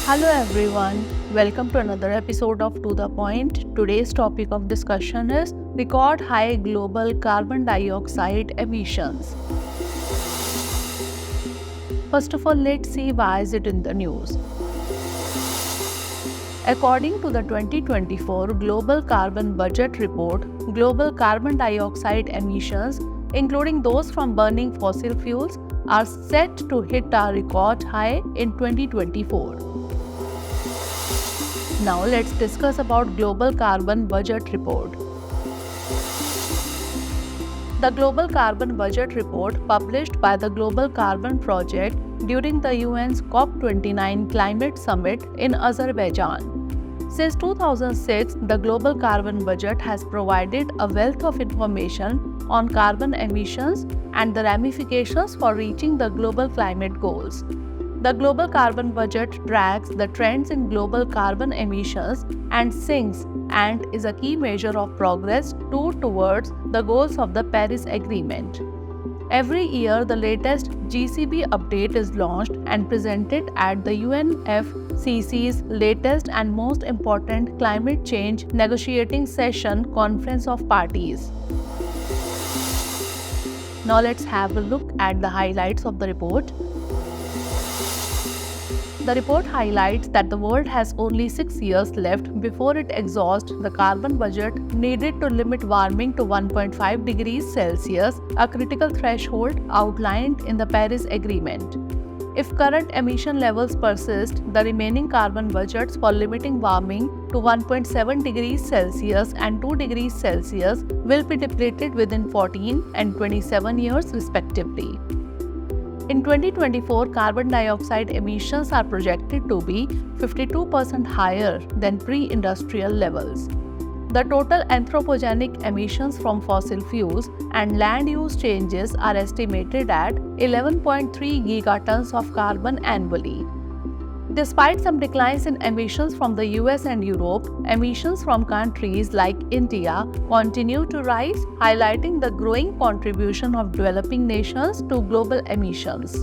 Hello everyone, welcome to another episode of To The Point. Today's topic of discussion is record high global carbon dioxide emissions. First of all, let's see why is it in the news. According to the 2024 Global Carbon Budget Report, global carbon dioxide emissions, including those from burning fossil fuels, are set to hit a record high in 2024. Now let's discuss about Global Carbon Budget Report. The Global Carbon Budget Report, published by the Global Carbon Project during the UN's COP29 Climate Summit in Azerbaijan. Since 2006, the Global Carbon Budget has provided a wealth of information on carbon emissions and the ramifications for reaching the global climate goals. The Global Carbon Budget tracks the trends in global carbon emissions and sinks and is a key measure of progress towards the goals of the Paris Agreement. Every year, the latest GCB update is launched and presented at the UNFCCC's latest and most important climate change negotiating session Conference of Parties. Now let's have a look at the highlights of the report. The report highlights that the world has only 6 years left before it exhausts the carbon budget needed to limit warming to 1.5 degrees Celsius, a critical threshold outlined in the Paris Agreement. If current emission levels persist, the remaining carbon budgets for limiting warming to 1.7 degrees Celsius and 2 degrees Celsius will be depleted within 14 and 27 years respectively. In 2024, carbon dioxide emissions are projected to be 52% higher than pre-industrial levels. The total anthropogenic emissions from fossil fuels and land use changes are estimated at 11.3 gigatons of carbon annually. Despite some declines in emissions from the US and Europe, emissions from countries like India continue to rise, highlighting the growing contribution of developing nations to global emissions.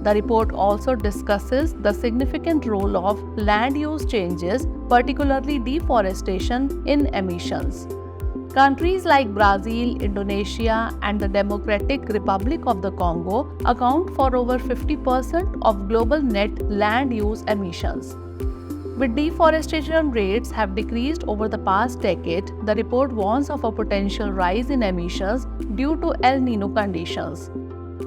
The report also discusses the significant role of land use changes, particularly deforestation, in emissions. Countries like Brazil, Indonesia, and the Democratic Republic of the Congo account for over 50% of global net land use emissions. With deforestation rates have decreased over the past decade, the report warns of a potential rise in emissions due to El Niño conditions.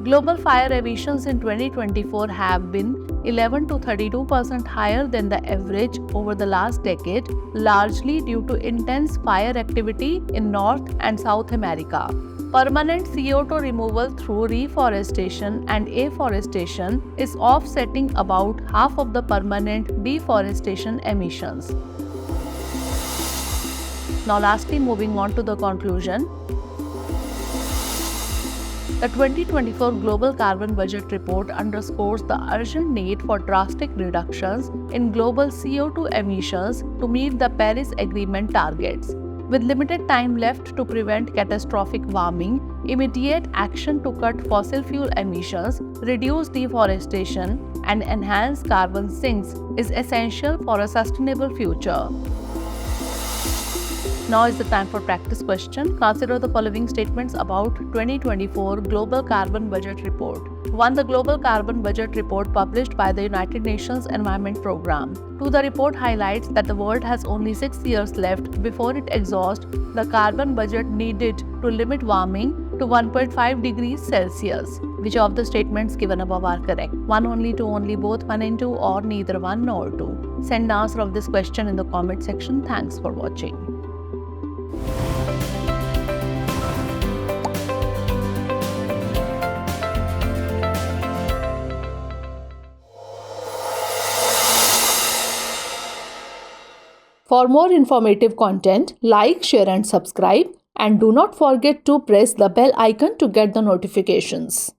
Global fire emissions in 2024 have been 11 to 32% higher than the average over the last decade, largely due to intense fire activity in North and South America. Permanent CO2 removal through reforestation and afforestation is offsetting about half of the permanent deforestation emissions. Now lastly, moving on to the conclusion. The 2024 Global Carbon Budget Report underscores the urgent need for drastic reductions in global CO2 emissions to meet the Paris Agreement targets. With limited time left to prevent catastrophic warming, immediate action to cut fossil fuel emissions, reduce deforestation, and enhance carbon sinks is essential for a sustainable future. Now is the time for practice question. Consider the following statements about 2024 Global Carbon Budget Report. 1. The Global Carbon Budget Report published by the United Nations Environment Programme. 2. The report highlights that the world has only 6 years left before it exhausts the carbon budget needed to limit warming to 1.5 degrees Celsius. Which of the statements given above are correct? 1 only, 2 only, both 1 and 2, or neither 1 nor 2? Send the answer of this question in the comment section. Thanks for watching. For more informative content, like, share and subscribe, and do not forget to press the bell icon to get the notifications.